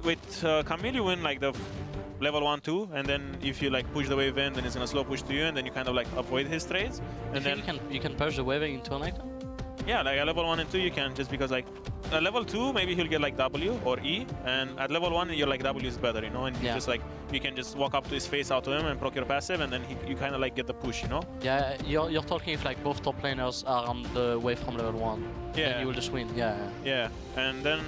with Camille you win like the level 1-2, and then if you like push the wave in, then it's gonna slow push to you, and then you kind of like avoid his trades. And then you can push the wave into an item? yeah, like at level 1 and 2 you can, just because like at level 2 maybe he'll get like W or E, and at level 1 you're like W is better, you know, and you just like you can just walk up to his face, out to him, and proc your passive, and then you kind of like get the push, you know. Yeah, you're talking if like both top laners are on the wave from level 1. Yeah. And you will just win. Yeah, and then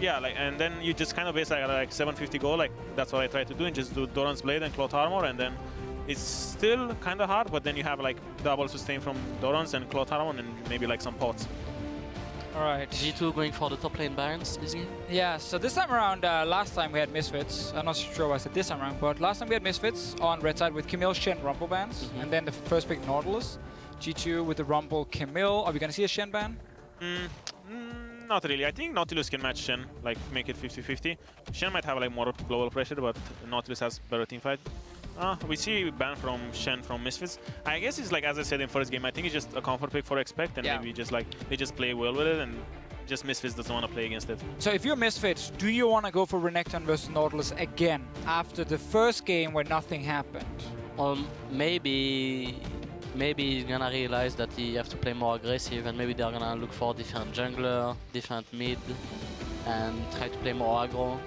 and then you just kind of base like 750 gold, like that's what I try to do, and just do Doran's Blade and Cloth Armor, and then it's still kind of hard, but then you have like double sustain from Doran's and Cloth Armor, and maybe like some pots. Alright. G2 going for the top lane balance this game? Yeah, so this time around, last time we had Misfits. I'm not sure why I said this time around, but last time we had Misfits on red side with Camille, Shen, Rumble bans, and then the first pick Nautilus. G2 with the Rumble, Camille. Are we gonna see a Shen ban? Not really. I think Nautilus can match Shen, like make it 50-50. Shen might have like more global pressure, but Nautilus has better teamfight. We see ban from Shen from Misfits. I guess it's like, as I said in first game, I think it's just a comfort pick for Expect, and maybe just like they just play well with it, and just Misfits doesn't want to play against it. So if you're Misfits, do you want to go for Renekton versus Nautilus again after the first game where nothing happened? Maybe he's gonna realize that he have to play more aggressive, and maybe they're gonna look for different jungler, different mid, and try to play more aggro.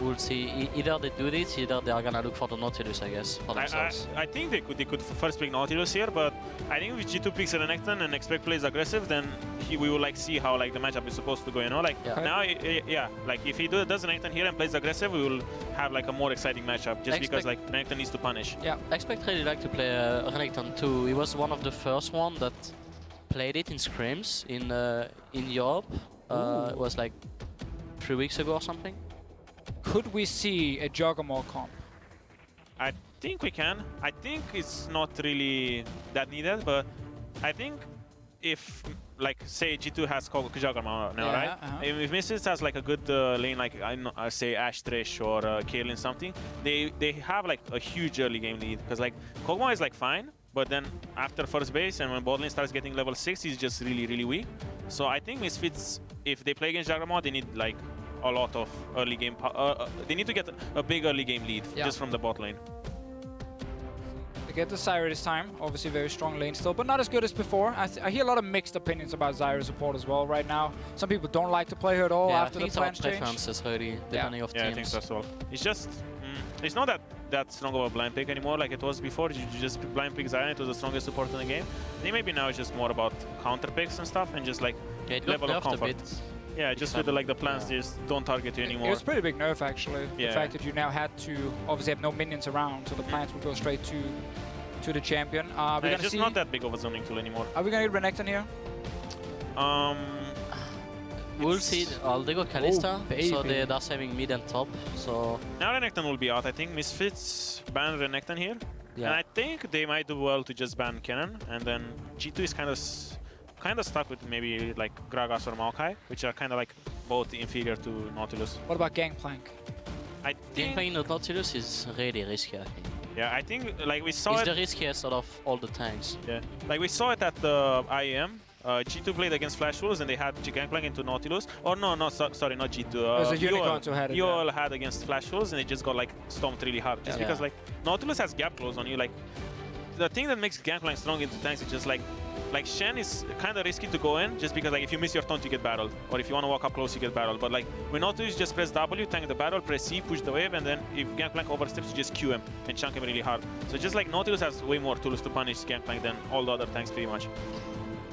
We'll see. Either they do this, either they are gonna look for the Nautilus, I guess, for themselves. I think they could first pick Nautilus here, but I think if G2 picks Renekton and Expect plays aggressive, then we will like see how like the matchup is supposed to go, you know? Like now, like if he does Renekton here and plays aggressive, we will have like a more exciting matchup, just because like Renekton needs to punish. Yeah, Expect really like to play Renekton too. He was one of the first one that played it in scrims in Europe. It was like 3 weeks ago or something. Could we see a Juggernaut comp? I think we can. I think it's not really that needed, but I think if, like, say G2 has Juggernaut now, right? If Misfits has like a good lane, like I say Ash Thresh or Kaelin something, they have like a huge early game lead, because like Kog'Maw is like fine, but then after first base and when bot lane starts getting level 6, he's just really weak. So I think Misfits, if they play against Juggernaut, they need like a lot of early game. They need to get a big early game lead just from the bot lane. They get the Zyra this time. Obviously, very strong lane still, but not as good as before. I hear a lot of mixed opinions about Zyra's support as well right now. Some people don't like to play her at all after the plans change. Preferences really, depending of teams. I think so as well. It's just it's not that strong of a blind pick anymore like it was before. You just blind pick Zyra, it was the strongest support in the game. I think maybe now it's just more about counter picks and stuff, and just like level of comfort. Yeah, just with the plans, they just don't target you anymore. It was a pretty big nerf actually. The fact that you now had to obviously have no minions around, so the plants would go straight to the champion. It's just not that big of a zoning tool anymore. Are we gonna get Renekton here? We'll see. They go Kalista, so they're saving mid and top. So now Renekton will be out. I think Misfits ban Renekton here, and I think they might do well to just ban Kennen, and then G2 is kind of stuck with maybe like Gragas or Maokai, which are kind of like both inferior to Nautilus. What about Gangplank? I think Gangplank with Nautilus is really risky, I think. Yeah, I think like we saw it's the riskiest out of all the tanks. Yeah, like we saw it at the IEM. G2 played against Flash Wolves and they had Gangplank into Nautilus. Or sorry, not G2. UOL had against Flash Wolves and they just got like stomped really hard. Just because like Nautilus has gap close on you. Like the thing that makes Gangplank strong into tanks is just like Shen is kind of risky to go in, just because like if you miss your taunt you get battled, or if you want to walk up close you get battled. But like with Nautilus, just press W, tank the battle, press C, push the wave, and then if Gangplank oversteps you just Q him and chunk him really hard. So just like Nautilus has way more tools to punish Gangplank than all the other tanks pretty much.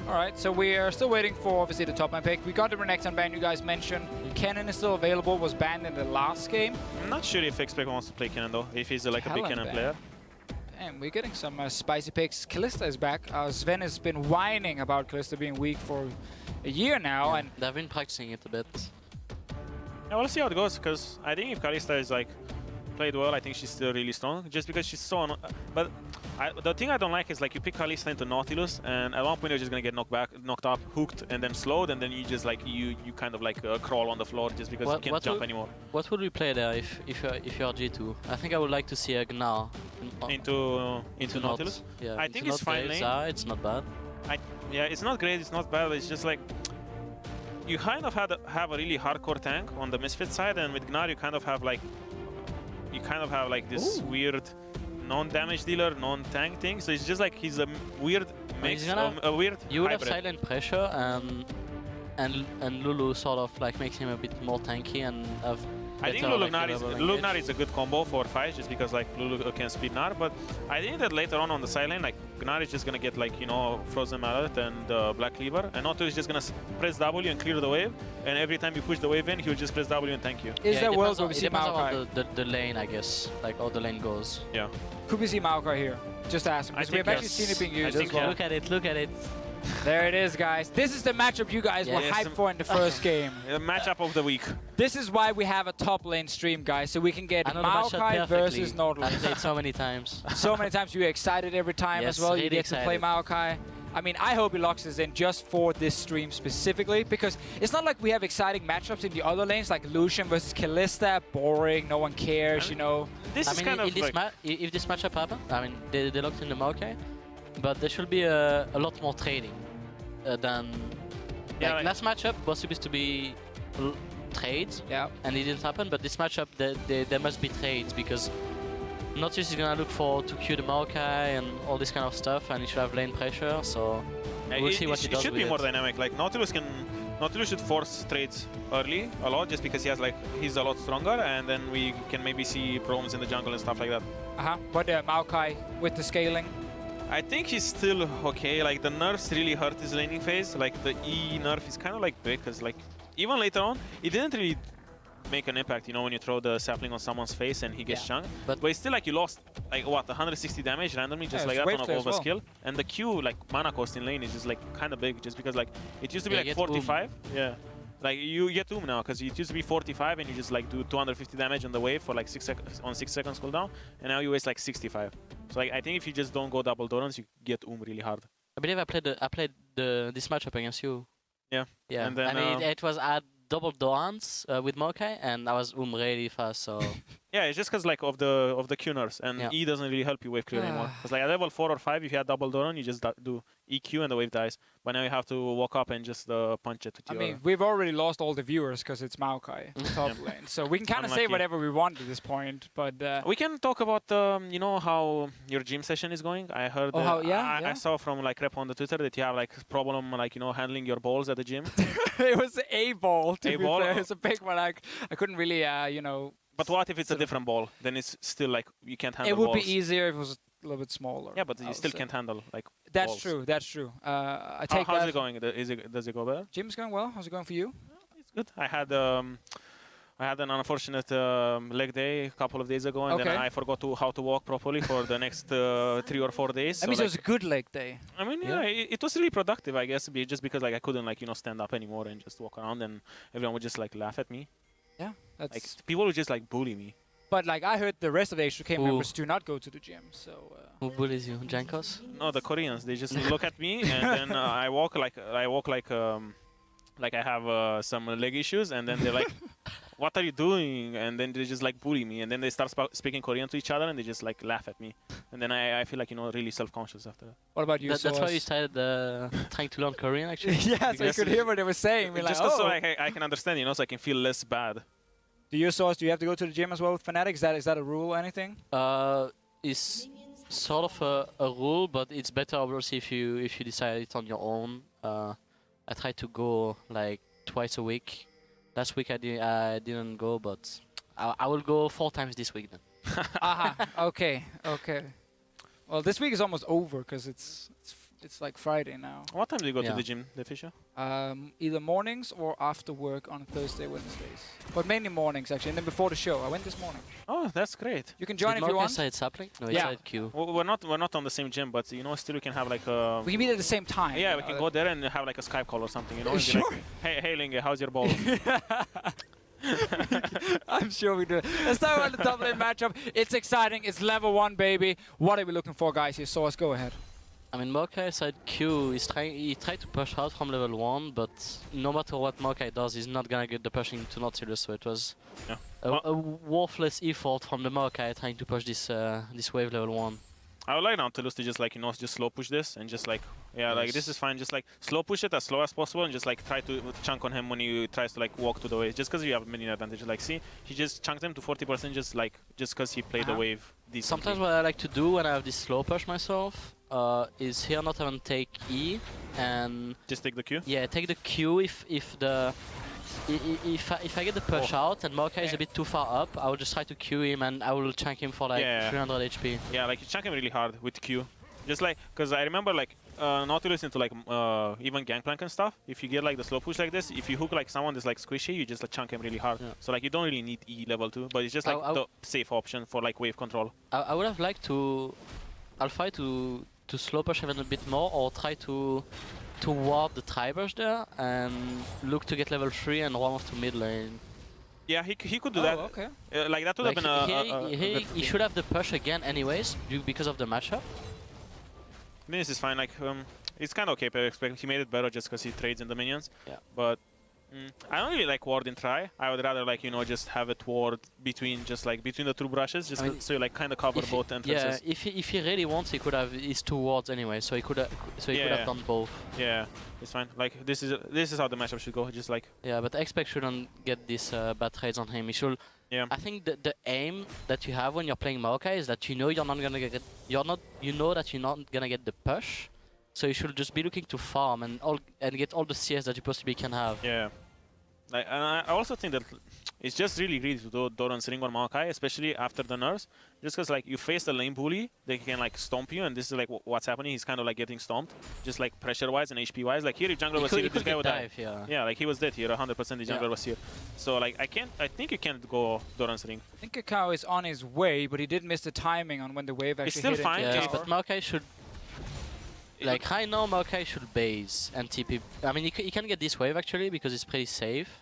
Alright, so we are still waiting for obviously the top lane pick. We got the Renekton ban you guys mentioned. Kennen is still available, was banned in the last game. I'm not sure if Expect wants to play Kennen though, if he's like a big Kennen player. And we're getting some spicy picks. Kalista is back. Sven has been whining about Kalista being weak for a year now, and they've been practicing it a bit. Yeah, we'll see how it goes, because I think if Kalista is like played well, I think she's still really strong, just because she's so but the thing I don't like is like you pick Kalista into Nautilus, and at one point you're just gonna get knocked up, hooked, and then slowed, and then you just like you kind of like crawl on the floor just because you can't jump anymore. What would we play there if you're G2? I think I would like to see a Gnar into Nautilus. Yeah, I think it's fine lane. It's not bad. Yeah, it's not great, it's not bad. It's just like you kind of have a really hardcore tank on the Misfit side, and with Gnar you kind of have like this weird non-damage dealer, non-tank thing. So it's just like he's a weird mix, a weird You would hybrid. have silent pressure, and Lulu sort of like makes him a bit more tanky and have. I think Lulu Gnar is a good combo for fights, just because like Lulu can speed Gnar. But I think that later on the side lane, like Gnar is just gonna get like, you know, Frozen Mallet and Black Cleaver, and Nautilus is just gonna press W and clear the wave. And every time you push the wave in, he'll just press W and thank you. Is there world where we see Maokai? The lane, I guess, like how the lane goes. Yeah. Could we see Maokai here? Just asking, because we've actually seen it being used as well. Look at it, look at it. There it is, guys. This is the matchup you guys were hyped for in the first game. The matchup of the week. This is why we have a top lane stream, guys, so we can get Maokai versus Nautilus. I've played so many times. So many times. You're excited every time as well. Really you get to play Maokai. I mean, I hope he locks us in just for this stream specifically, because it's not like we have exciting matchups in the other lanes, like Lucian versus Kalista, boring, no one cares, you know. This is kind of if this matchup happened, I mean, they locked in the Maokai, but there should be a lot more trading than... like last matchup was supposed to be trades, and it didn't happen, but this matchup, there must be trades, because Nautilus is gonna look to Q the Maokai and all this kind of stuff, and he should have lane pressure, so we'll see what he does with it. It should be more dynamic. Like Nautilus should force trades early a lot, just because he's a lot stronger, and then we can maybe see problems in the jungle and stuff like that. But Maokai with the scaling, I think he's still okay. Like the nerfs really hurt his laning phase. Like the E nerf is kind of like big, because like even later on, it didn't really make an impact, you know, when you throw the sapling on someone's face and he gets chunked. But it's still like you lost like what, 160 damage randomly, just like that on a over skill. And the Q like mana cost in lane is just like kind of big, just because like it used to be like 45. Like you get now, because it used to be 45 and you just like do 250 damage on the wave for like 6 seconds cooldown, and now you waste like 65. So like I think if you just don't go double Dorans, you get really hard. I believe I played this matchup against you. Yeah. And then, I mean, it was at double Dorans with Maokai, and I was really fast, so... Yeah, it's just because like of the Q nerfs, and E doesn't really help you wave clear anymore. Because like at level 4 or 5, if you had double Doran, you just do EQ and the wave dies. But now you have to walk up and just punch it. I mean, we've already lost all the viewers because it's Maokai top lane, so we can kind of say whatever we want at this point. But we can talk about you know, how your gym session is going. I heard. I saw from like rep on the Twitter that you have like problem, like, you know, handling your balls at the gym. It was a ball. To be fair. It's a big one. I couldn't really, you know. But what if it's a different ball? Then it's still like you can't handle. It would be easier if it was a little bit smaller. Yeah, but you still can't handle like. That's balls. True. That's true. I take How's it going? Does it go better? Gym's going well. How's it going for you? It's good. I had an unfortunate leg day a couple of days ago, and then I forgot how to walk properly for the next 3 or 4 days. I mean, so it was a good leg day. I mean, it was really productive, I guess, just because like I couldn't like, you know, stand up anymore and just walk around, and everyone would just like laugh at me. Yeah, that's like people would just like bully me. But like I heard the rest of the HK members do not go to the gym, so. Who bullies you, Jankos? No, the Koreans. They just look at me, and then I walk like I have some leg issues, and then they're like, "What are you doing?" And then they just like bully me, and then they start speaking Korean to each other, and they just like laugh at me, and then I feel like, you know, really self-conscious after that. What about you? That's why you started trying to learn Korean, actually. Yeah, so you could hear what they were saying. Just so I can understand, you know, so I can feel less bad. Do you, Soaz, do you have to go to the gym as well with Fnatic? Is that a rule or anything? It's sort of a rule, but it's better obviously if you decide it on your own. I try to go like twice a week. Last week I didn't go, but I will go 4 times this week then. Okay. Well, this week is almost over because it's like Friday now. What time do you go to the gym, Fisher? Either mornings or after work on Thursday, Wednesdays. But mainly mornings, actually. And then before the show. I went this morning. Oh, that's great. You can join if you want. Inside sapling? No, inside Q. Well, we're not on the same gym, but, you know, still we can have like a... We can meet at the same time. Yeah, we can go there and have like a Skype call or something, you know? Sure. Like, hey, Linge, how's your ball? I'm sure we do. Let's start with the top lane matchup. It's exciting. It's level 1, baby. What are we looking for, guys? Here, so let's go ahead. I mean, Maokai side Q he tried to push out from level 1, but no matter what Maokai does, he's not gonna get the pushing to Nautilus, so it was a worthless effort from the Maokai trying to push this wave level 1. I would like Nautilus to just like, you know, just slow push this and just like, yeah, like this is fine. Just like slow push it as slow as possible and just like try to chunk on him when he tries to like walk to the wave. Just because you have a minion advantage. Like, see, he just chunked him to 40% just because he played the wave decently. Sometimes what I like to do when I have this slow push myself is here not even take E and just take the Q. Yeah, take the Q if I get the push out and Maokai is a bit too far up, I will just try to Q him and I will chunk him for like 300 HP. Yeah, like you chunk him really hard with Q. Just like, because I remember like Nautilus into like even Gangplank and stuff, if you get like the slow push like this, if you hook like someone that's like squishy, you just like chunk him really hard. Yeah. So like you don't really need E level 2, but it's just like the safe option for like wave control. I would have liked to Alpha to slow push even a bit more or try to ward the Tribers there and look to get level 3 and roam off to mid lane. Yeah, he could do that. Okay. Like that would have been he should have the push again anyways because of the matchup. This is fine. Like it's kind of okay, but I expect he made it better just because he trades in the minions. Yeah. But I don't really like ward in try. I would rather like, you know, just have it ward between the two brushes, just so you like kind of cover both entrances. Yeah, if he really wants, he could have his 2 wards anyway, so he could have done both. Yeah, it's fine. Like this is how the matchup should go. Just like but Expect shouldn't get these bad trades on him. He should. Yeah. I think the aim that you have when you're playing Maokai is that you know you're not gonna get the push. So you should just be looking to farm and get all the CS that you possibly can have. Yeah. Like, and I also think that it's just really greedy to do Doran's Ring on Maokai, especially after the nerfs. Just because like you face the lane bully, they can like stomp you, and this is like what's happening. He's kind of like getting stomped, just like pressure-wise and HP-wise. Like here, if jungler was here, this guy would die. Yeah, like he was dead here, 100% the jungler was here. So like I think you can't go Doran's Ring. I think Kakao is on his way, but he did miss the timing on when the wave actually it's still hit fine. Yeah, but Maokai should. Like right now, Maokai should base and TP. I mean, he can get this wave actually because it's pretty safe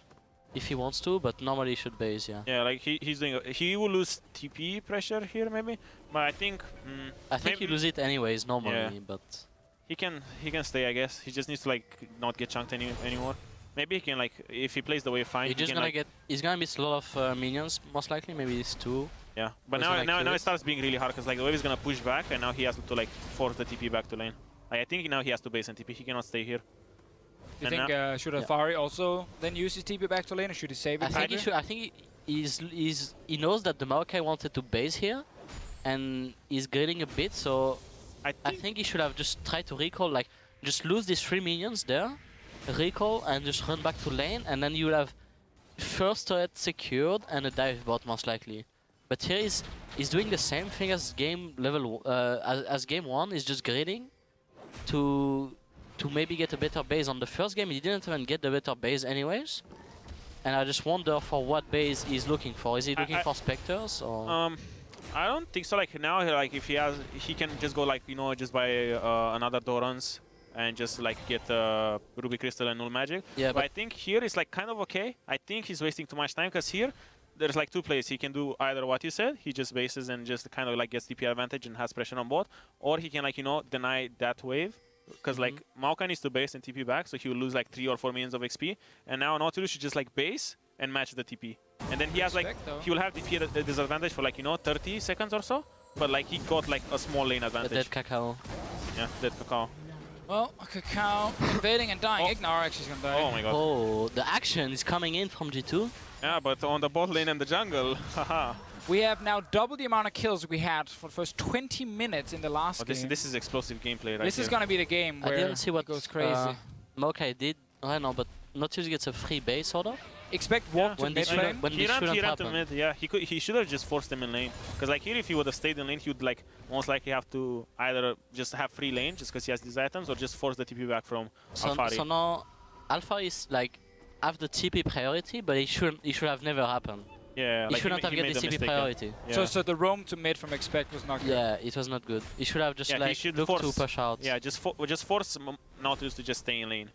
if he wants to, but normally he should base, yeah. Yeah, like he's doing. He will lose TP pressure here maybe, but I think. I think he lose it anyways normally, but. He can stay, I guess. He just needs to like not get chunked anymore. Maybe he can like if he plays the wave fine. He's gonna miss a lot of minions most likely. Maybe it's 2. Yeah, but now it starts being really hard because like the wave is gonna push back and now he has to like force the TP back to lane. I think now he has to base and TP. He cannot stay here. Do you think should Alfari also then use his TP back to lane, or should he save it? I think he knows that the Maokai wanted to base here, and he's grading a bit. So I think he should have just tried to recall, like just lose these 3 minions there, recall, and just run back to lane, and then you will have first turret secured and a dive bot most likely. But here he's doing the same thing as game level as game 1. He's just grading to maybe get a better base. On the first game he didn't even get the better base anyways, and I just wonder for what base he's looking for. Is he looking for Spectres or? I don't think so. Like now, like if he can just go like, you know, just buy another Doran's and just like get Ruby Crystal and Null Magic. Yeah, but I think here it's like kind of okay. I think he's wasting too much time because here there's like 2 plays. He can do either what you said, he just bases and just kind of like gets TP advantage and has pressure on bot, or he can like, you know, deny that wave. Because like Maokai needs to base and TP back, so he will lose like 3 or 4 minions of XP. And now Nautilus should just like base and match the TP. And then he has like, he will have TP at a disadvantage for like, you know, 30 seconds or so. But like he got like a small lane advantage. Dead Kakao. Yeah, dead Kakao. Well, Kakao invading and dying. Ignar actually is gonna die. Oh my god. Oh, the action is coming in from G2. Yeah, but on the bot lane and the jungle, haha. We have now double the amount of kills we had for the first 20 minutes in the last game. This is explosive gameplay right This is going to be the game where I didn't see what it goes crazy. Maokai did. I know, but Nautilus gets a free base, sort of. Expect walk to mid lane. When he ran to mid, yeah. He should have just forced him in lane. Because like here, if he would have stayed in lane, he would like most likely have to either just have free lane, just because he has these items, or just force the TP back from Alfari. So now, Alpha is like have the TP priority, but it should have never happened. Yeah, he shouldn't have get the TP priority. Yeah. So the roam to mid from Expect was not good. Yeah, it was not good. He should have just like looked to push out. Yeah, just force Nautilus to just stay in lane.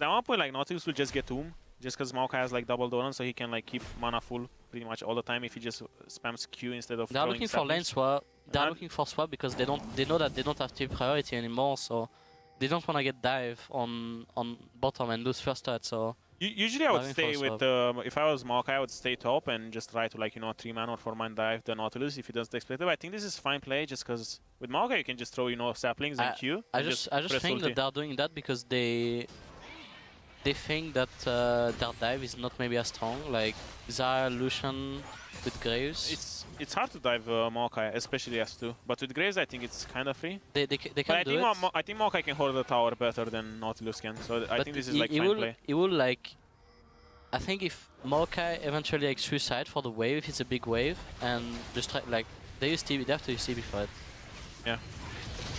At one point, like Nautilus will just get Tomb, just because Maokai has like double Doran, so he can like keep mana full pretty much all the time if he just spams Q instead of. They're looking for lane swap. They're looking for swap because they know that they don't have TP priority anymore, so they don't want to get dive on bottom and lose first turret. So Usually I would stay with, if I was Maokai, I would stay top and just try to, like, 3-man or 4-man dive the Nautilus if he doesn't expect it. But I think this is fine play just because with Maokai you can just throw, saplings and Q. I just think that they're doing that because they think that their dive is not maybe as strong. Like Zarya, Lucian with Graves. It's hard to dive Maokai, especially S2. But with Graves, I think it's kind of free. They can do it. I think Maokai can hold the tower better than Nautilus can. So I think this is like fine play. It will like. I think if Maokai eventually like suicide for the wave, if it's a big wave, and just try like they use TP, they have to use TP for it. Yeah.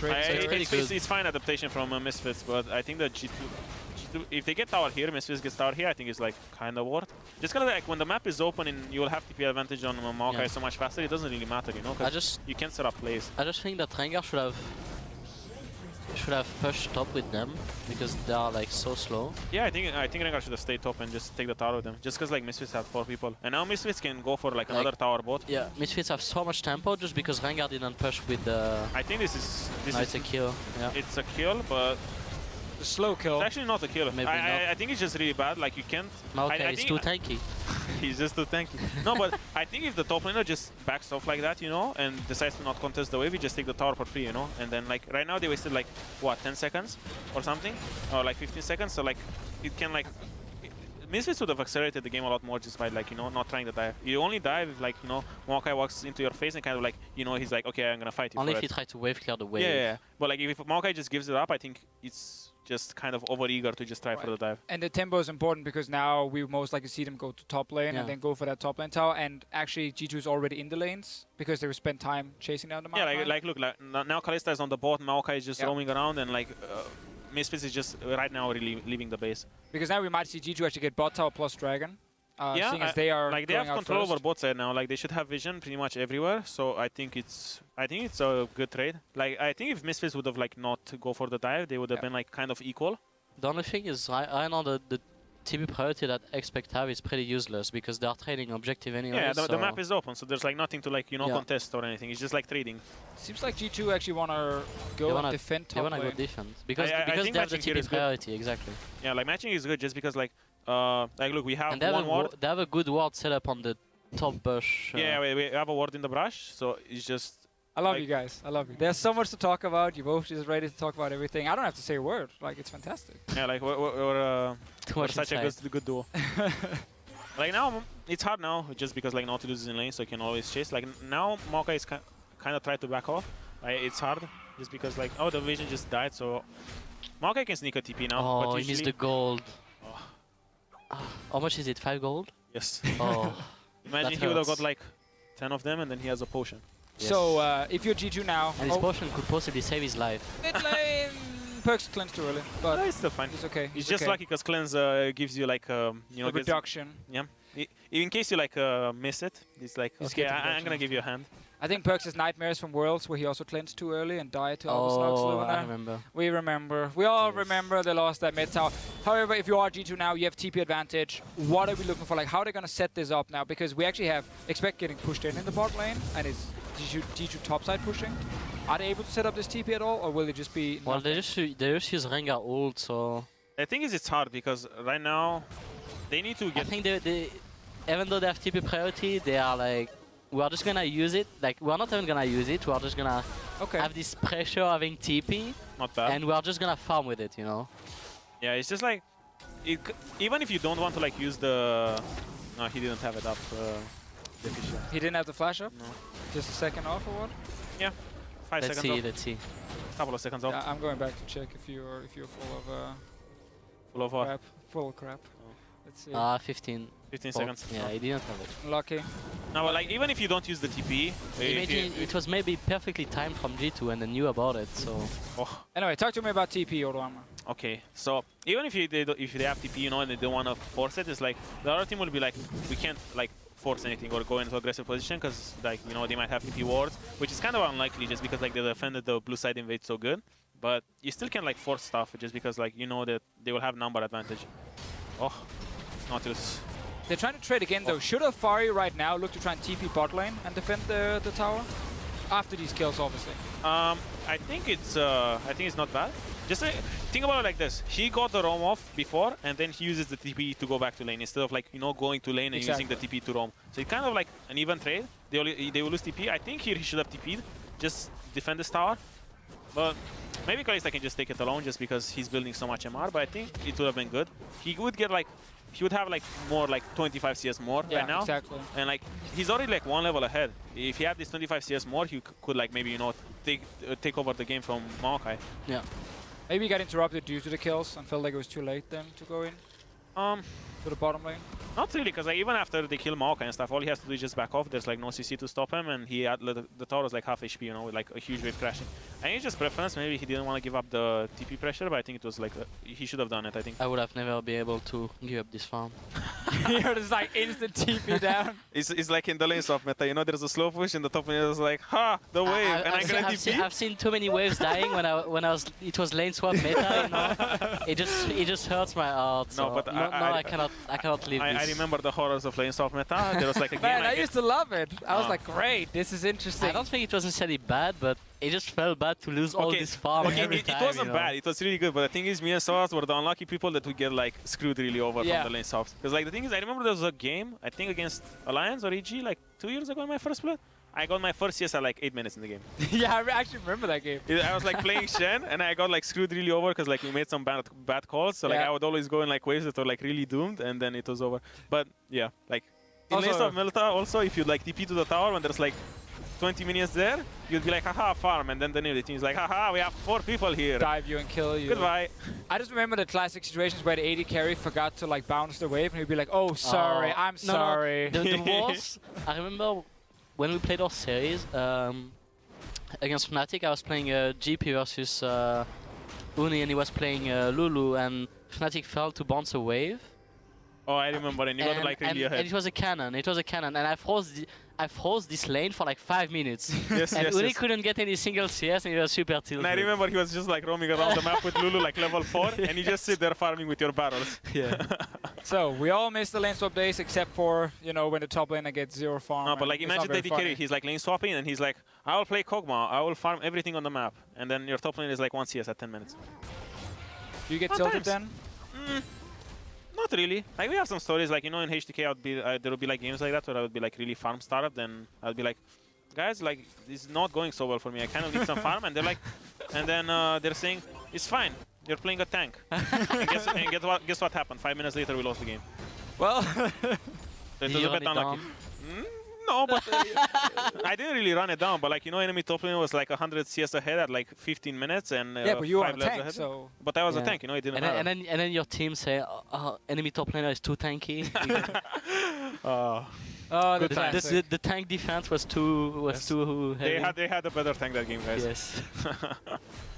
It's fine adaptation from Misfits, but I think that G2, if they get tower here, Misfits gets tower here, I think it's like kind of worth. Just kind of like when the map is open and you will have TP advantage on Maokai so much faster, it doesn't really matter, because you can set up plays. I just think that Rengar should have pushed top with them because they are like so slow. Yeah, I think Rengar should have stayed top and just take the tower with them. Just because like Misfits have 4 people, and now Misfits can go for like another tower bot. Yeah, Misfits have so much tempo just because Rengar didn't push with the. I think this is it's a kill. Yeah. It's a kill, but a slow kill. It's actually not a kill. I think it's just really bad. Like you can't. Maokai is too tanky. He's just too tanky. No, but I think if the top laner just backs off like that, and decides to not contest the wave, we just take the tower for free, And then like right now they wasted like what 10 seconds or something, or like 15 seconds. So like it can like Misfits would have accelerated the game a lot more just by like not trying to dive. You only dive if like Maokai walks into your face and kind of like he's like, okay, I'm gonna fight you. Only if you try to wave clear the wave. Yeah. But like if Maokai just gives it up, I think it's just kind of over-eager to just try for the dive. And the tempo is important because now we most likely see them go to top lane and then go for that top lane tower. And actually, G2 is already in the lanes because they will spend time chasing down the map. Yeah, look, now Kalista is on the bot, Maokai is just roaming around, and like Misfits is just right now really leaving the base. Because now we might see G2 actually get bot tower plus dragon. Seeing as they are like they have control over bot side now. Like they should have vision pretty much everywhere. So I think it's a good trade. Like I think if Misfits would have like not go for the dive, they would have been like kind of equal. The only thing is I know the TP priority that Expect have is pretty useless because they are trading objective anyway. Yeah, the map is open, so there's like nothing to like contest or anything. It's just like trading. Seems like G2 actually wanna go and defend top lane. They wanna go defend because they have the TP priority exactly. Yeah, like matching is good just because like look, we have one ward. They have a good ward set up on the top bush. Yeah, we have a ward in the brush, so it's just. I love you guys. I love you. There's so much to talk about. You both just ready to talk about everything. I don't have to say a word. Like it's fantastic. Yeah, like we're such a good duo. Like now it's hard now just because like Nautilus is in lane, so you can always chase. Like now Maokai is kind of trying to back off. It's hard just because like the vision just died, so Maokai can sneak a TP now. Oh, but he missed the gold. How much is it? 5 gold? Yes. Oh. Imagine he would have got like 10 of them and then he has a potion. Yes. So if you're G2 now... And his potion could possibly save his life. Mid lane, Perks cleanse too early. But no, it's still fine. It's okay. It's just lucky because cleanse gives you like... a reduction. Yeah. In case you like miss it, it's like, okay, I'm going to give you a hand. I think Perks has nightmares from Worlds where he also cleansed too early and died to Alpha Luna. I remember. We remember. We all remember they lost that mid tower. However, if you are G2 now, you have TP advantage. What are we looking for? Like, how are they going to set this up now? Because we actually have Expect getting pushed in the bot lane, and it's G2 topside pushing. Are they able to set up this TP at all, or will it just be... Well, they just use Rengar ult, so... The thing is, it's hard because right now they need to get... I think they even though they have TP priority, they are like... We are just gonna use it. Like we are not even gonna use it. We are just gonna have this pressure having TP. Not bad. And we are just gonna farm with it, Yeah, it's just like even if you don't want to like use the. No, he didn't have it up. He didn't have the flash up. No. Just a second off or what? Yeah, 5 seconds off. Let's see. Couple of seconds off. Yeah, I'm going back to check if you're full of full of what? Crap. Full of crap. Let's see. 15 seconds. Yeah, he didn't have it. Lucky. No, but like even if you don't use the TP, it was maybe perfectly timed from G2 and they knew about it. So. Anyway, talk to me about TP, Odoamne. Okay, so even if they have TP, and they don't want to force it, it's like the other team will be like, we can't like force anything or go into aggressive position because like they might have TP wards, which is kind of unlikely just because like they defended the blue side invade so good. But you still can like force stuff just because like that they will have number advantage. Oh, Nautilus. They're trying to trade again though. Should Afari right now look to try and TP bot lane and defend the tower? After these kills, obviously. I think it's not bad. Just think about it like this. He got the roam off before, and then he uses the TP to go back to lane instead of like, you know, going to lane and using the TP to roam. So it's kind of like an even trade. They will lose TP. I think here he should have TP'd. Just defend this tower. But maybe Kalista can just take it alone just because he's building so much MR, but I think it would have been good. He would get like, he would have like more like 25 CS more right now. Exactly. And like, he's already like one level ahead. If he had this 25 CS more, he could like maybe, you know, take over the game from Maokai. Yeah. Maybe he got interrupted due to the kills and felt like it was too late then to go in. To the bottom lane. Not really, because like, even after they kill Maokai and stuff, all he has to do is just back off. There's like no CC to stop him, and he had the tower was like half HP, you know, with like a huge wave crashing. I think it's just preference. Maybe he didn't want to give up the TP pressure, but I think it was like he should have done it. I think. I would have never been able to give up this farm. You're just like instant TP down. It's like in the lane swap meta, you know, there's a slow push and the top lane is like, ha, the wave, and I'm gonna TP. I've seen too many waves dying when it was lane swap meta, you know. It just hurts my heart. So no, but I cannot leave this. I remember the horrors of lane swap meta. There was like a game. Man, I used to love it. I was like, great, this is interesting. I don't think it was necessarily bad, but it just felt bad to lose all this farm every time. It wasn't bad. It was really good. But the thing is, me and Soaz were the unlucky people that would get like screwed really over from the lane swaps. Because like the thing is, I remember there was a game, I think against Alliance or EG, like 2 years ago in my first split. I got my first CS at like 8 minutes in the game. Yeah, I actually remember that game. I was like playing Shen, and I got like screwed really over because like we made some bad calls. So like I would always go in like waves that were like really doomed, and then it was over. But yeah, like in lane swap meta also, if you like TP to the tower when there's like 20 minions there, you'd be like, haha, farm, and then the enemy team is like, haha, we have 4 people here. Dive you and kill you. Goodbye. I just remember the classic situations where the AD carry forgot to like bounce the wave, and he'd be like, oh, sorry, I'm sorry. No. The worst, I remember when we played our series against Fnatic, I was playing GP versus Uni, and he was playing Lulu, and Fnatic failed to bounce a wave. Oh, I remember, and you got like really ahead. And it was a cannon, and I froze this lane for like 5 minutes. And Uni couldn't get any single CS, and he was super tilted. And I remember he was just like roaming around the map with Lulu like level 4, and you just sit there farming with your barrels. Yeah. So we all miss the lane swap days except for, you know, when the top laner gets 0 farm. No, but like imagine the carry, he's like lane swapping, and he's like, I will play Kog'Maw, I will farm everything on the map, and then your top lane is like 1 CS at 10 minutes. Do you get tilted then? Not really. Like we have some stories, like, you know, in HTK there would be like games like that where I would be like really farm starved, and I would be like, guys, like this is not going so well for me. I kind of need some farm, and they're like, and then they're saying it's fine. You're playing a tank. And guess what happened? 5 minutes later, we lost the game. Well, so it was a bit unlucky. No, but I didn't really run it down. But like, you know, enemy top lane was like 100 CS ahead at like 15 minutes, and yeah, but you were a tank, ahead. so. But I was a tank, you know, it didn't matter. And then your team say, enemy top laner is too tanky. The tank defense was too heavy. They had a better tank that game, guys. Yes.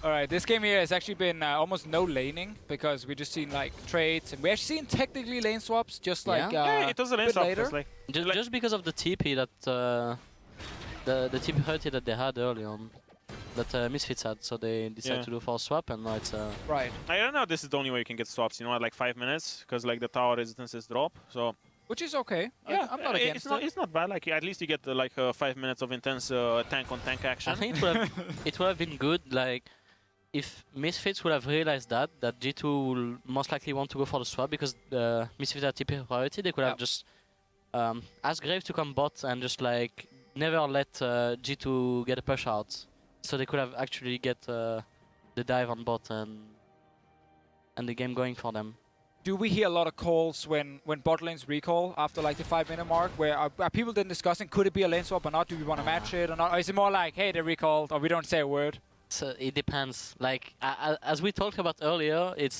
All right, this game here has actually been almost no laning because we just seen like trades, and we actually seen technically lane swaps, just like yeah, it was a lane swap. Like just because of the TP that the TP priority that they had early on, that Misfits had, so they decided to do for a swap, and now it's right. I don't know if this is the only way you can get swaps, you know, at like 5 minutes, because like the tower resistances drop, so. Which is okay. Yeah, I'm not against it. It's not bad. Like at least you get like 5 minutes of intense tank on tank action. I think it would have been good, like if Misfits would have realized that G2 will most likely want to go for the swap because Misfits are TP priority. They could have just asked Grave to come bot and just like never let G2 get a push out, so they could have actually get the dive on bot and the game going for them. Do we hear a lot of calls when bot lanes recall after like the 5-minute mark, where are people then discussing could it be a lane swap or not? Do we want to match it or not? Or is it more like, hey, they recalled, or we don't say a word? So it depends. Like as we talked about earlier, it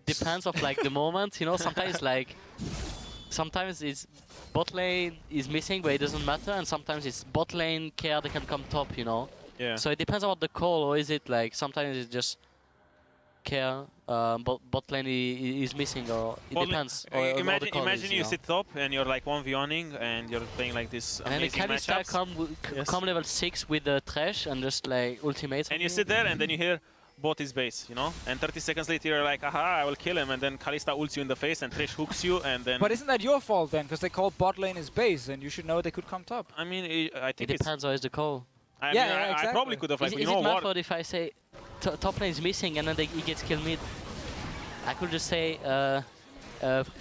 depends of like the moment. You know, sometimes it's bot lane is missing, but it doesn't matter, and sometimes it's bot lane care they can come top. You know. Yeah. So it depends about the call, or is it like sometimes it's just care, bot lane is missing, or it depends. Imagine you sit top and you're like 1v1ing and you're playing like this amazing and then Kalista come level 6 with the trash and just like ultimates. And you sit there and then you hear bot is base, you know? And 30 seconds later you're like, aha, I will kill him, and then Kalista ults you in the face and Thresh hooks you, and then... But isn't that your fault then? Because they call bot lane is base, and you should know they could come top. I mean, I think it depends on the call. I probably could have, like, is it my fault if I say top lane is missing and then he gets killed mid. I could just say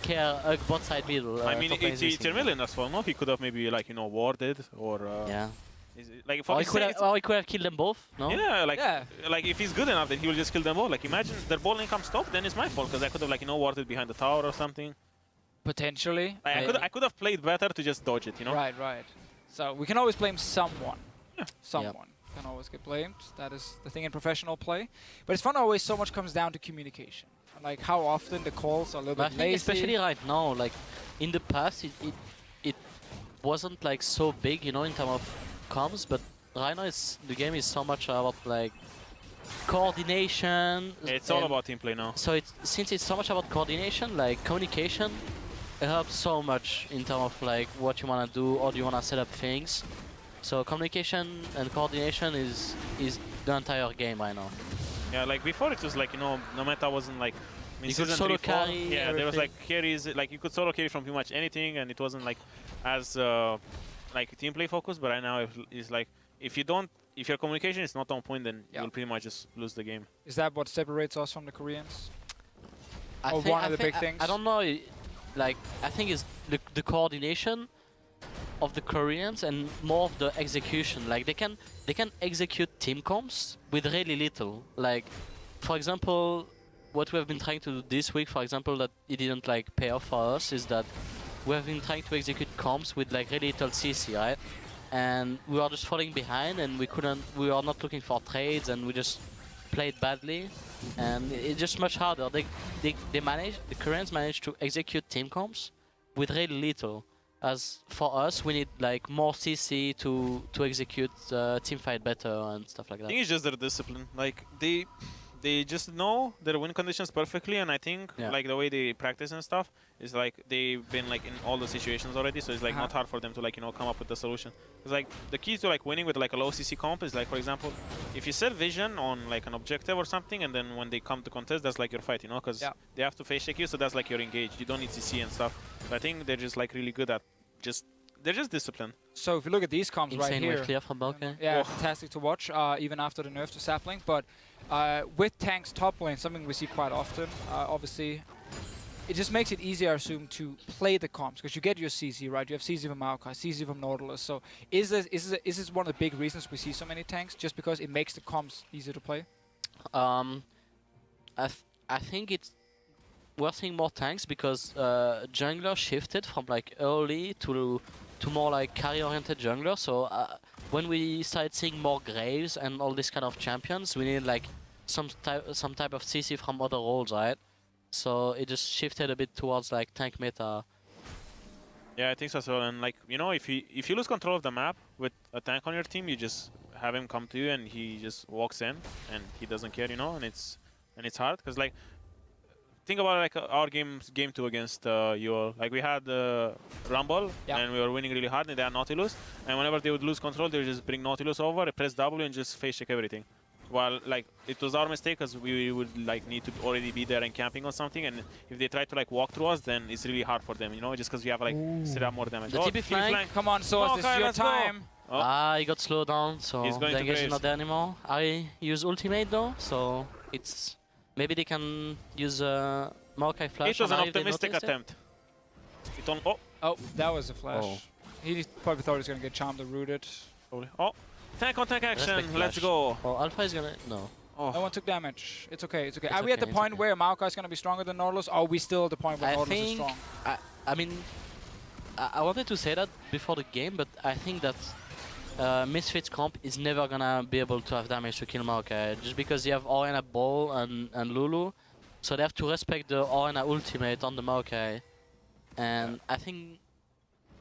care bot side middle. I mean, it's a million as well, no? He could have maybe like, you know, warded or... yeah. Like or he could have killed them both, no? Yeah, like if he's good enough, then he will just kill them all. Like imagine their ball lane comes top, then it's my fault because I could have like, you know, warded behind the tower or something. Potentially. Like, I could have played better to just dodge it, you know? Right. So we can always blame someone. Yeah. Someone can always get blamed. That is the thing in professional play. But it's fun always so much comes down to communication. Like how often the calls are a little bit lazy. Especially right now, like in the past it wasn't like so big, you know, in terms of comms, but right now the game is so much about like coordination. It's all about team play now. So since it's so much about coordination, like communication, it helps so much in terms of like what you wanna do or do you wanna set up things. So communication and coordination is the entire game right now. Yeah, like before it was like, you know, no meta wasn't like... I mean, you could solo carry. Yeah, there was like carries, like you could solo carry from pretty much anything, and it wasn't like as like team play focused. But right now it's like if your communication is not on point, then you'll pretty much just lose the game. Is that what separates us from the Koreans? I or think, one of the big things? I don't know. Like I think it's the coordination of the Koreans and more of the execution. Like they can execute team comps with really little. Like for example, what we have been trying to do this week, for example, that it didn't like pay off for us, is that we have been trying to execute comps with like really little CC, right? And we were just falling behind, and we are not looking for trades, and we just played badly, and it's just much harder. The Koreans managed to execute team comps with really little. As for us, we need like more CC to execute team fight better and stuff like that. I think it's just their discipline. Like they just know their win conditions perfectly, and I think like the way they practice and stuff is like they've been like in all the situations already, so it's like not hard for them to like, you know, come up with the solution. It's like the key to like winning with like a low CC comp is like, for example, if you set vision on like an objective or something, and then when they come to contest, that's like your fight, you know, because they have to face check you, so that's like you're engaged. You don't need CC and stuff. So I think they're just like really good at they're just disciplined. So if you look at these comps right here, clear from Balkan. yeah, fantastic to watch, even after the nerf to sapling. But with tanks top lane, something we see quite often, obviously, it just makes it easier, I assume, to play the comps because you get your CZ, right? You have CZ from Maokai, CZ from Nautilus. So is this one of the big reasons we see so many tanks? Just because it makes the comps easier to play? I think we're seeing more tanks because jungler shifted from like early to more like carry-oriented jungler. So when we started seeing more Graves and all these kind of champions, we need like some type of CC from other roles, right? So it just shifted a bit towards like tank meta. Yeah, I think so as well. And like, you know, if you lose control of the map with a tank on your team, you just have him come to you and he just walks in and he doesn't care, you know, and it's hard because like. Think about like our game 2 against UL. Like we had Rumble and we were winning really hard, and they had Nautilus. And whenever they would lose control, they would just bring Nautilus over, press W, and just face check everything. While like it was our mistake because we would like need to already be there and camping or something. And if they try to like walk through us, then it's really hard for them, you know, just because we have like set up more damage. The TP flank. Come on, Soaz, this is your time. He got slowed down, so the engage is not there anymore. I use ultimate though, so it's. Maybe they can use Maokai flash. It was an optimistic attempt. Oh, that was a flash. He probably thought he was going to get charmed or rooted. Oh, tank on tank action. Let's go. Oh, Alpha is going to... No. No one took damage. It's okay. It's okay. Are we at the point where Maokai is going to be stronger than Nautilus? Or are we still at the point where Nautilus is strong? I mean, I wanted to say that before the game, but I think that Misfits comp is never gonna be able to have damage to kill Maokai just because you have Orianna Ball and Lulu, so they have to respect the Orianna ultimate on the Maokai, and I think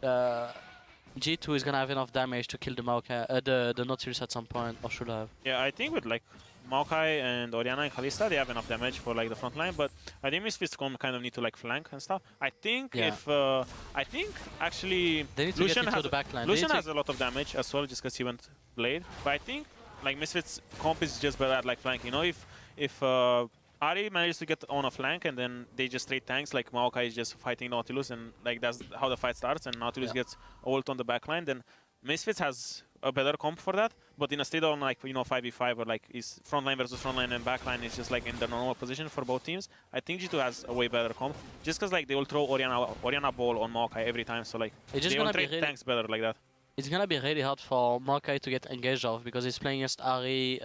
G2 is gonna have enough damage to kill the Maokai, the Nautilus at some point, or should have. Yeah, I think with like Maokai and Orianna and Kalista, they have enough damage for like the front line, but I think Misfits kind of need to like flank and stuff. I think actually they need to Lucian get into the back line. Lucian has a lot of damage as well just because he went Blade, but I think like Misfits comp is just better at like flanking. You know, if Ari manages to get on a flank and then they just trade tanks, like Maokai is just fighting Nautilus and like that's how the fight starts, and Nautilus gets ult on the back line, then Misfits has a better comp for that, but in a state on like 5v5 or like is frontline versus frontline and backline is just like in the normal position for both teams. I think G2 has a way better comp, just because like they will throw Orianna ball on Maokai every time, so like they will trade tanks better like that. It's gonna be really hard for Maokai to get engaged off because he's playing against Ahri,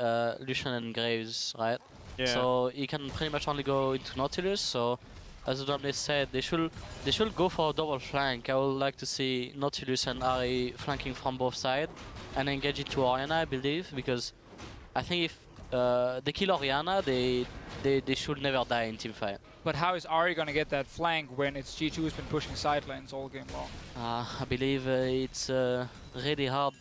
Lucian and Graves, right? Yeah. So he can pretty much only go into Nautilus. So as Odoamne said, they should go for a double flank. I would like to see Nautilus and Ahri flanking from both sides and engage into Orianna, I believe, because I think if they kill Orianna, they should never die in teamfight. But how is Ahri going to get that flank when it's G2 who's been pushing side lanes all game long? I believe it's really hard.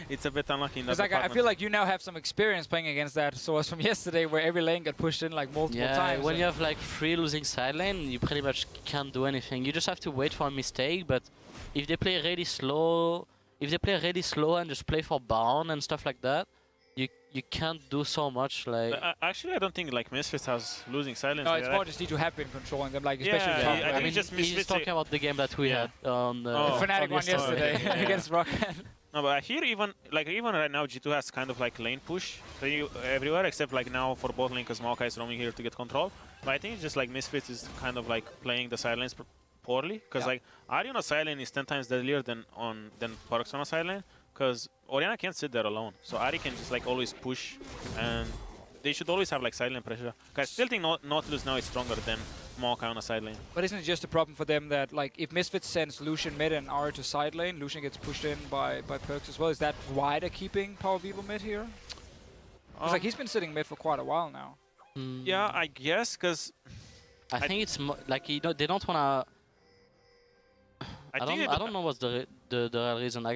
It's a bit unlucky in that like, I feel like you now have some experience playing against that Soaz from yesterday where every lane got pushed in like multiple times. When you have like 3 losing side lane, you pretty much can't do anything. You just have to wait for a mistake, but if they play really slow, and just play for Baron and stuff like that, you can't do so much. Like actually, I don't think like Misfits has losing silence. No, it's more just G2 have been controlling them, like especially. Yeah, I mean, just Misfits. He's talking about the game that we had on the Fnatic one yesterday against Rocket. No, but here even right now G2 has kind of like lane push everywhere except like now for bot lane because Maokai is roaming here to get control. But I think it's just like Misfits is kind of like playing the side lanes poorly because like Ahri on a side lane is 10 times deadlier than Perks on a side lane because Orianna can't sit there alone. So Ahri can just like always push and they should always have like side lane pressure. I still think Nautilus now is stronger than Maokai on a side lane. But isn't it just a problem for them that like if Misfits sends Lucian mid and Ahri to side lane, Lucian gets pushed in by Perks as well? Is that why they're keeping Power Vivo mid here? Because like he's been sitting mid for quite a while now. Yeah, I guess because I think it's like they don't wanna. I don't know what's the real reason.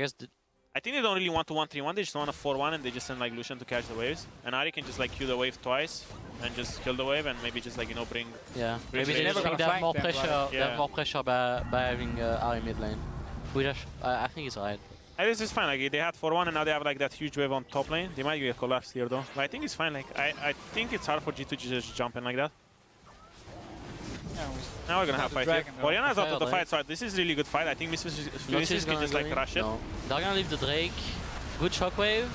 I think they don't really want to 1-3-1, they just want a 4-1 and they just send like Lucian to catch the waves. And Ahri can just like Q the wave twice and just kill the wave and maybe just like, bring... Yeah, maybe they have more pressure, they have more pressure by having Ahri mid lane. Which I think is right. This is fine, like they had 4-1 and now they have like that huge wave on top lane. They might get collapsed here though. But I think it's fine, like I think it's hard for G2 to just jump in like that. Yeah, now we're gonna have fight here. Orianna's out of the fight, so this is really good fight. I think Misfits can just like crush it. No. They're gonna leave the Drake. Good shockwave.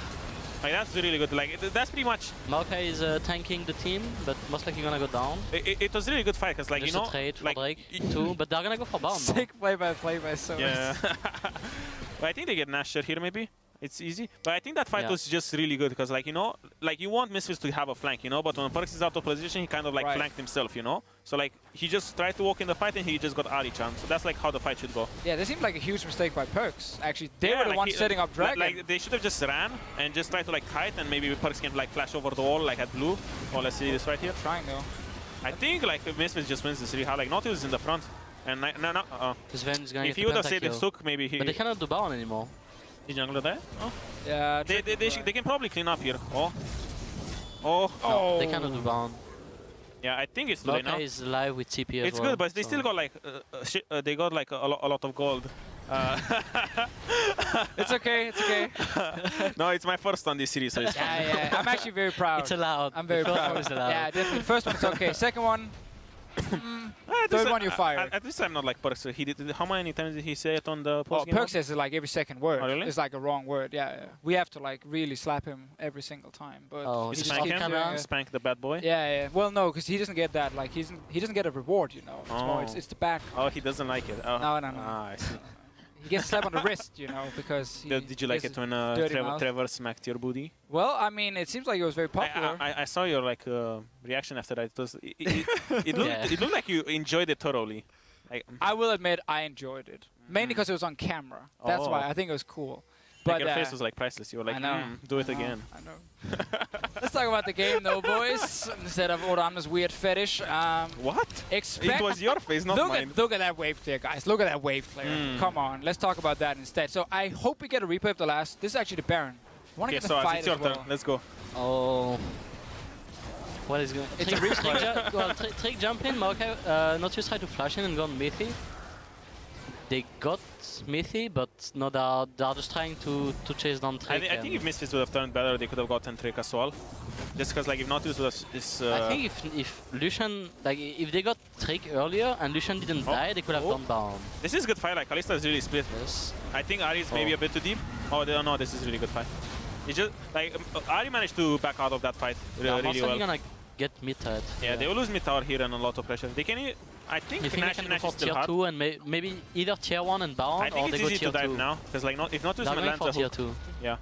Like that's really good. Like that's pretty much. Maokai is tanking the team, but most likely gonna go down. It was really good fight because like just a trade for Drake too, but they're gonna go for Baron. Sick play by Soaz. Yeah. But I think they get Nasher here maybe. It's easy. But I think that fight was just really good because like you want Misfits to have a flank, but when Perks is out of position, he kind of like flanked himself, So like he just tried to walk in the fight and he just got Ahri chance. So that's like how the fight should go. Yeah, this seemed like a huge mistake by Perks. Actually, they were the ones setting up Dragon. Like they should have just ran and just tried to like kite and maybe Perks can like flash over the wall like at blue. Oh, let's see this right here. Trying though. I think like if Misfits just wins this really hard. Like Nautilus is in the front. And if he would have saved the Sook, maybe he... But they cannot do Baron anymore. Is jungler there? Oh. Yeah. They can probably clean up here. Oh. No, they cannot do Baron. Yeah, I think it's too late now. Maokai is live with TP as it's good, but they still got like they got like a lot of gold. It's okay. It's okay. No, it's my first on this series, so it's fine. Yeah. I'm actually very proud. It's allowed. I'm very proud. Yeah, definitely. First one is okay. Second one. Third one you fired. At least I'm not like Perks. He did. How many times did he say it on the post game? Perks says it like every second word. Oh, really? It's like a wrong word. Yeah. We have to like really slap him every single time. But he spank the bad boy. Yeah. Well, no, because he doesn't get that. Like he doesn't get a reward. It's more. It's the back. Oh, he doesn't like it. Oh. No. Ah, I see. He gets a slap on the wrist, because he did you like it when Trevor smacked your booty? Well, I mean, it seems like it was very popular. I saw your like reaction after that. It looked like you enjoyed it thoroughly. I will admit I enjoyed it. Mainly because it was on camera. That's why I think it was cool. But your face was like priceless. You were like, do it again. I know. Let's talk about the game though, boys. Instead of Odoamne's weird fetish. What? It was your face, not mine. Look at that wave clear, guys. Look at that wave clear. Come on. Let's talk about that instead. So I hope we get a replay of the last. This is actually the Baron. I want to get the fight it's your turn. Let's go. Oh. What is going? It's a replay. Trick jump in. Maokai Nautilus tried to flash in and go on Miffy. They got Smithy, but no, they're just trying to chase down Trick. I think if Misfits would have turned better, they could have gotten Trick as well. Just because like if Nautilus would have... I think if Lucian, like if they got Trick earlier and Lucian didn't die, they could have done down. This is good fight, like Kalista is really split. Yes. I think Ari is maybe a bit too deep. Oh, no, this is really good fight. It's just, like, Ari managed to back out of that fight really well. Gonna get mid tied. Yeah, they will lose mid tower here and a lot of pressure. They can... I think Nash go for is still tier hard. 2 and maybe either tier 1 and Baron, I think or they it's go easy tier to dive 2. now, because like if Nautilus They're lands going a for tier hook, 2. yeah,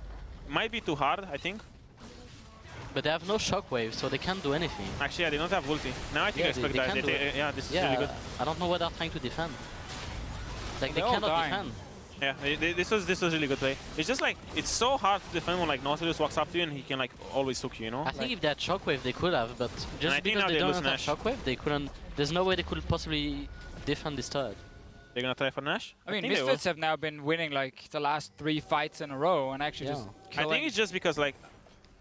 might be too hard. I think. But they have no shockwave, so they can't do anything. Actually, yeah, they don't have ulti. Now I think I expect dive. Yeah, this is really good. I don't know what they're trying to defend. Like they They're all cannot dying. defend. Yeah, this was really good play. It's just like it's so hard to defend when like Nautilus walks up to you and he can like always hook you, you know. I think if they had shockwave, they could have, but just because they don't have shockwave, they couldn't. There's no way they could possibly defend this turret. They're gonna try for Nash. I mean, Misfits have now been winning like the last 3 fights in a row and actually just killing. I think it's just because like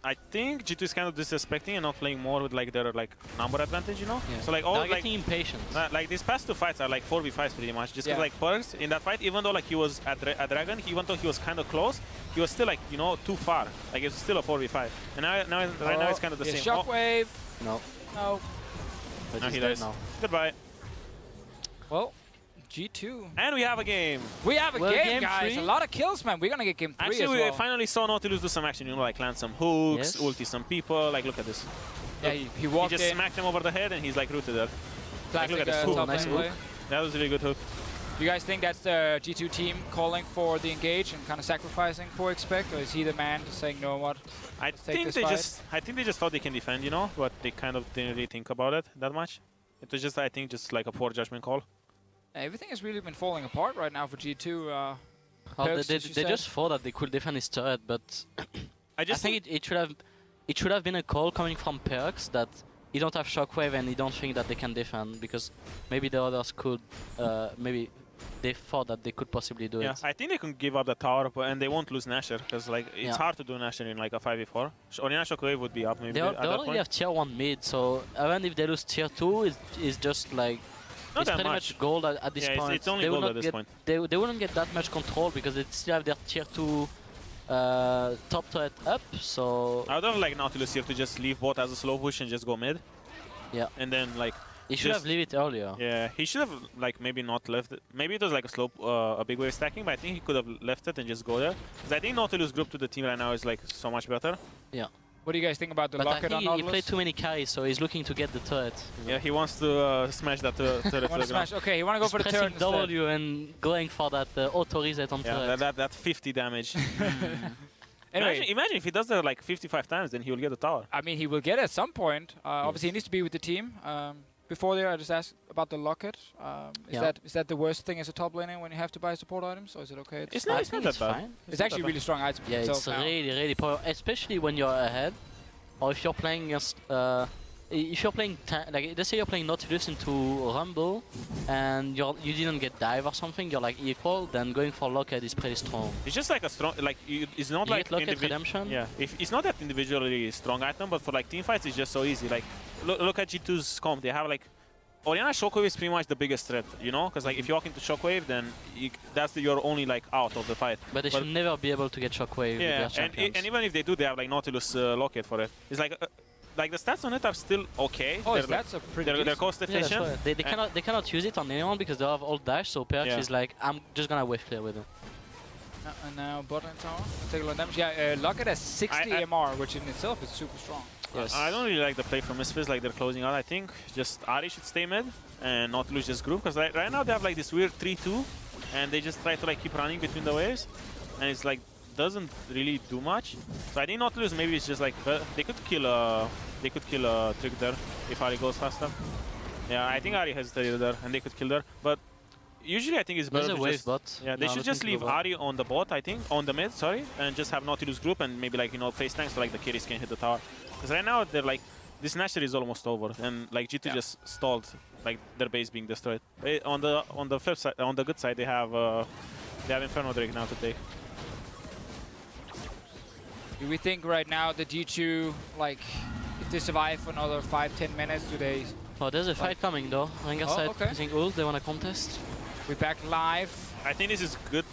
I think G2 is kind of disrespecting and not playing more with like their like number advantage, you know. Yeah. So like all they're like getting impatient. Like these past 2 fights are like 4v5s pretty much. Just because like Perks in that fight, even though like he was at Dragon, even though he was kind of close, he was still like too far. Like it's still a 4v5. And right now it's kind of the same. Shockwave. No. No. But now he's he dead dies. now. Goodbye. Well, G2. And we have a game. We have a game, guys. 3? A lot of kills, man. We're gonna get game 3 Actually, as well. we finally saw Nautilus do some action, you know, like land some hooks, ulti some people. Like, look at this. Yeah, he walked He just smacked him over the head and he's like rooted there. Like, look at this. Top nice lane play. That was a really good hook. Do you guys think that's the G2 team calling for the engage and kind of sacrificing for Expect, or is he the man just saying no what? I think they just thought they can defend, you know, but they kind of didn't really think about it that much. It was just, I think, just like a poor judgment call. Everything has really been falling apart right now for G2. They just thought that they could defend his turret, but I think it should have been a call coming from Perks that he don't have shockwave and he don't think that they can defend, because maybe the others could, maybe they thought that they could possibly do it. Yeah, I think they can give up the tower, and they won't lose Nasher, because like it's hard to do Nasher in like a 5v4. Oriana shockwave would be up maybe. They already have tier 1 mid, so even if they lose tier 2, it's just like it's pretty much gold at this point. It's only gold at this point. They wouldn't get that much control because they still have their tier 2 top turret up, so... I would have like Nautilus here to just leave bot as a slow push and just go mid. Yeah. And then like... He should have leave it earlier. Yeah, he should have like maybe not left it. Maybe it was like a slow, a big wave stacking, but I think he could have left it and just go there. Because I think Nautilus group to the team right now is like so much better. Yeah. What do you guys think about the locket on Nautilus? I think he played too many carries, so he's looking to get the turret. You know? Yeah, he wants to smash that turret to the ground. Okay, he want to go for the turret instead. W and going for that auto reset on turret. Yeah, that 50 damage. Anyway, imagine if he does that like 55 times, then he will get the tower. I mean, he will get it at some point. Obviously, he needs to be with the team. Before there, I just asked about the locket. Is that the worst thing as a top laner when you have to buy support items, or is it okay? It's not that bad. It's actually really strong item. Yeah, it's really powerful, especially when you're ahead, or if you're playing against. If you're playing, like let's say you're playing Nautilus into Rumble, and you didn't get dive or something, you're like equal. Then going for locket is pretty strong. It's just like a strong, like it's not like locket redemption. Yeah, it's not that individually strong item, but for like team fights, it's just so easy. Like look at G2's comp. They have like Oriana Shockwave is pretty much the biggest threat, you know, because like if you walk into Shockwave, then that's your only like out of the fight. But they should never be able to get Shockwave. Yeah, with their and even if they do, they have like Nautilus locket for it. It's like the stats on it are still okay. Oh, that's a pretty. They're cost efficient. Yeah, they cannot use it on anyone because they have all dash. So Perks is like, I'm just gonna wave clear with it. And now bottom tower. Take a lot of damage. Yeah, locket has 60 MR, which in itself is super strong. Yes. I don't really like the play from Misfits, like they're closing out. I think just Ari should stay mid and Nautilus just group, because right now they have like this weird 3-2, and they just try to like keep running between the waves, and it's like doesn't really do much. So I think Nautilus maybe it's just like they could kill Trick there if Ari goes faster. Yeah, I think Ari hesitated there, and they could kill there. But usually I think it's better to just... Yeah, they should just leave Ari on the bot, I think, on the mid, sorry, and just have Nautilus group and maybe like, you know, face tanks so like the carries can hit the tower. Because right now they're like, this Nasher is almost over, and like G2 just stalled, like their base being destroyed. On the flip side, on the good side, they have Inferno Drake now to take. Do we think right now the G2, like, if they survive for another 5-10 minutes, do they... Oh, there's a fight coming though. Rengar side using ult, they want to contest. We're back live I think this is good.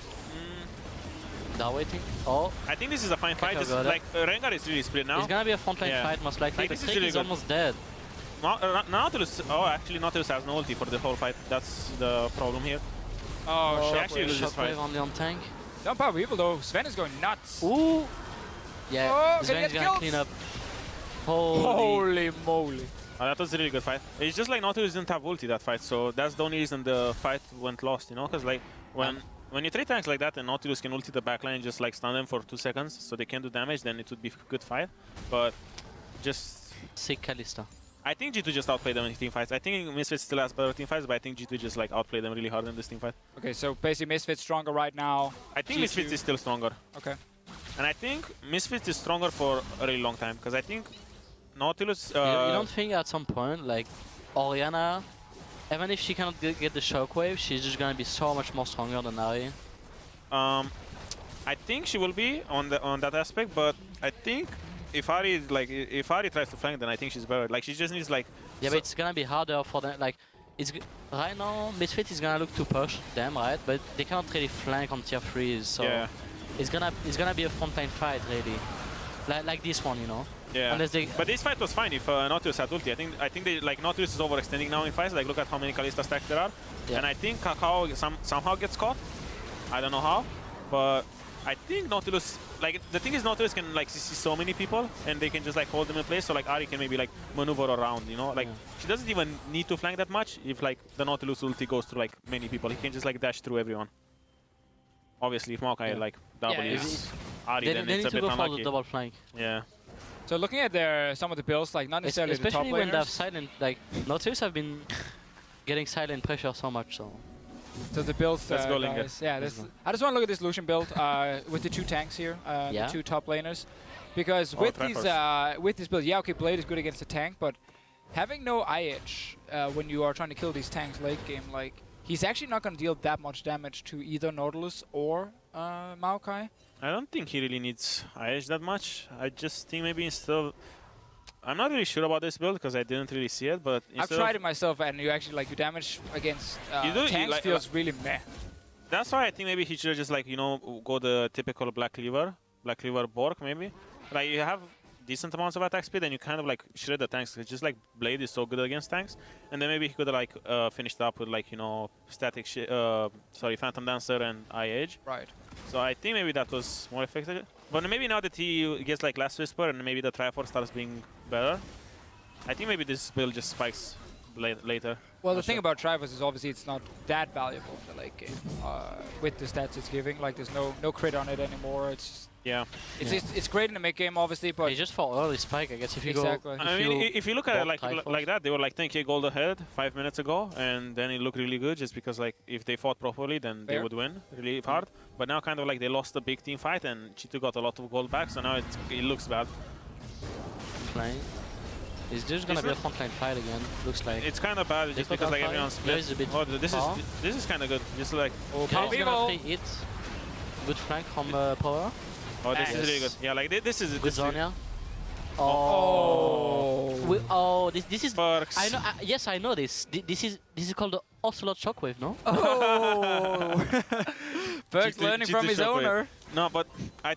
They're waiting. Oh. I think this is a fine fight. Just like Rengar is really split now. It's gonna be a frontline fight most likely. Like, the Trick is almost dead. Nautilus. Oh, actually, Nautilus has no ulti for the whole fight. That's the problem here. Oh, she actually loses this fight. Only on tank. Don't power evil though. Sven is going nuts. Ooh. Yeah. Oh, Sven's gonna clean up. Holy moly. That was a really good fight. It's just like Nautilus didn't have ulti that fight, so that's the only reason the fight went lost, you know? Because like when you trade tanks like that and Nautilus can ulti the backline and just like stun them for 2 seconds so they can't do damage, then it would be a good fight. But just... Sick Kalista. I think G2 just outplayed them in team fights. I think Misfits still has better team fights, but I think G2 just like outplayed them really hard in this team fight. Okay, so basically Misfits stronger right now. I think G2. Misfits is still stronger. Okay. And I think Misfits is stronger for a really long time, because I think Nautilus... you don't think at some point, like, Orianna, even if she cannot get the shockwave, she's just gonna be so much more stronger than Ari? I think she will be on that aspect, but I think if Ari tries to flank, then I think she's better. Like, she just needs like... Yeah, but it's gonna be harder for them. Like, right now, Misfit is gonna look to push them, right? But they cannot really flank on tier 3s, so yeah. it's gonna be a frontline fight, really. Like this one, you know. Yeah. But this fight was fine if Nautilus had ulti. I think they like Nautilus is overextending now in fights. Like, look at how many Kalista stacks there are. Yeah. And I think Kakao somehow gets caught. I don't know how, but I think Nautilus, like, the thing is Nautilus can like see so many people and they can just like hold them in place, so like Ari can maybe like maneuver around, you know, like she doesn't even need to flank that much if like the Nautilus ulti goes through like many people. He can just like dash through everyone. Obviously if Maokai like W's Ari, then it's a bit unlucky. They need to go for the double flank. Yeah. So looking at some of the builds, like not necessarily the top especially when they have laners. silent, like Nautilus have been getting silent pressure so much, so. So the builds, let's go, guys. Yeah, I just want to look at this Lucian build with the 2 tanks here, the 2 top laners, because with this build, yeah, okay, Blade is good against the tank, but having no IH when you are trying to kill these tanks late game, like he's actually not going to deal that much damage to either Nautilus or Maokai. I don't think he really needs IH that much. I just think maybe instead of... I'm not really sure about this build because I didn't really see it, but I've tried it myself, and you actually like your damage against tanks feels really meh. That's why I think maybe he should just like, you know, go the typical Black Cleaver Bork maybe. Like, you have decent amounts of attack speed and you kind of like shred the tanks. It's just like Blade is so good against tanks, and then maybe he could like finished up with like, you know, Phantom Dancer and IH. Right. So I think maybe that was more effective. But maybe now that he gets like Last Whisper and maybe the Triforce starts being better, I think maybe this build just spikes later. Well, the thing about Triforce is obviously it's not that valuable in the late game. With the stats it's giving, like there's no crit on it anymore. It's just, it's great in the mid game, obviously, but it's just for early spike, I guess. If you go, I mean, if you look at it like that, they were like 10k gold ahead 5 minutes ago, and then it looked really good just because like if they fought properly, then they would win really hard. But now kind of like they lost a big team fight, and G2 got a lot of gold back, so now it looks bad. Flying. It's just gonna be a frontline fight again. Looks like it's kind of bad just because like everyone's split. This is kind of good. Just like hit. Good flank from Power. Oh, this is really good. Yeah, like this is good Zonia. This is. Perks. I know. Yes, I know this. This is called the Ocelot Shockwave, no? Oh. Perks learning from his owner. No, but I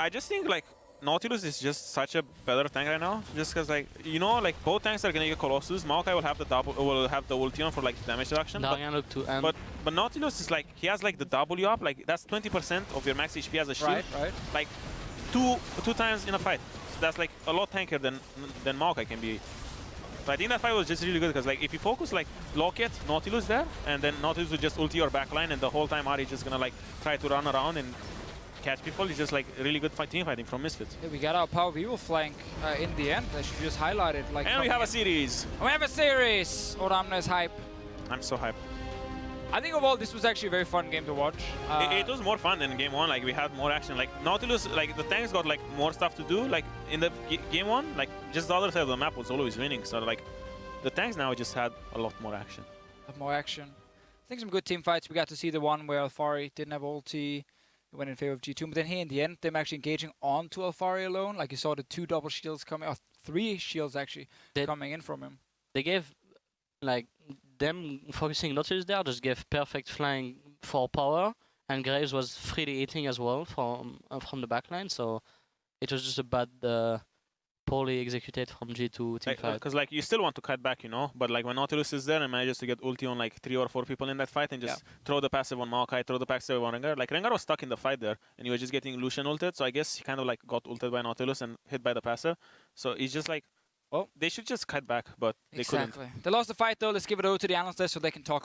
just think like Nautilus is just such a better tank right now. Just because like, you know, like both tanks are gonna get Colossus. Maokai will have the ulti on for like damage reduction. But Nautilus is like, he has like the W up, like that's 20% of your max HP as a shield. Right. Like two times in a fight. So that's like a lot tankier than Maokai can be. So I think that fight was just really good because like if you focus like Locket, Nautilus there, and then Nautilus will just ulti your backline, and the whole time Ari just gonna like try to run around and catch people. It's just like really good team fighting from Misfits. Yeah, we got our Power Evil flank in the end. I should just highlight it. Like, and we have a series. We have a series. Odoamne is hype. I'm so hyped. I think overall this was actually a very fun game to watch. It was more fun than game 1. Like we had more action. Like Nautilus, like the tanks got like more stuff to do. Like in the game 1, like just the other side of the map was always winning. So like the tanks now just had a lot more action. I think some good team fights. We got to see the one where Alphari didn't have ulti. Went in favor of G2, but then here in the end, them actually engaging onto Alphari alone. Like you saw the 2 double shields coming, or 3 shields actually coming in from him. They gave, like, them focusing Nautilus there, just gave perfect flank for power, and Graves was freely eating as well from the backline. So it was just a bad, poorly executed from G2 teamfight. Because like you still want to cut back, you know, but like when Nautilus is there and manages to get ulti on like 3 or 4 people in that fight and just throw the passive on Maokai, throw the passive on Rengar. Like Rengar was stuck in the fight there and he was just getting Lucian ulted, so I guess he kind of like got ulted by Nautilus and hit by the passive. So he's just like, well, they should just cut back, but they couldn't. They lost the fight though. Let's give it over to the analysts so they can talk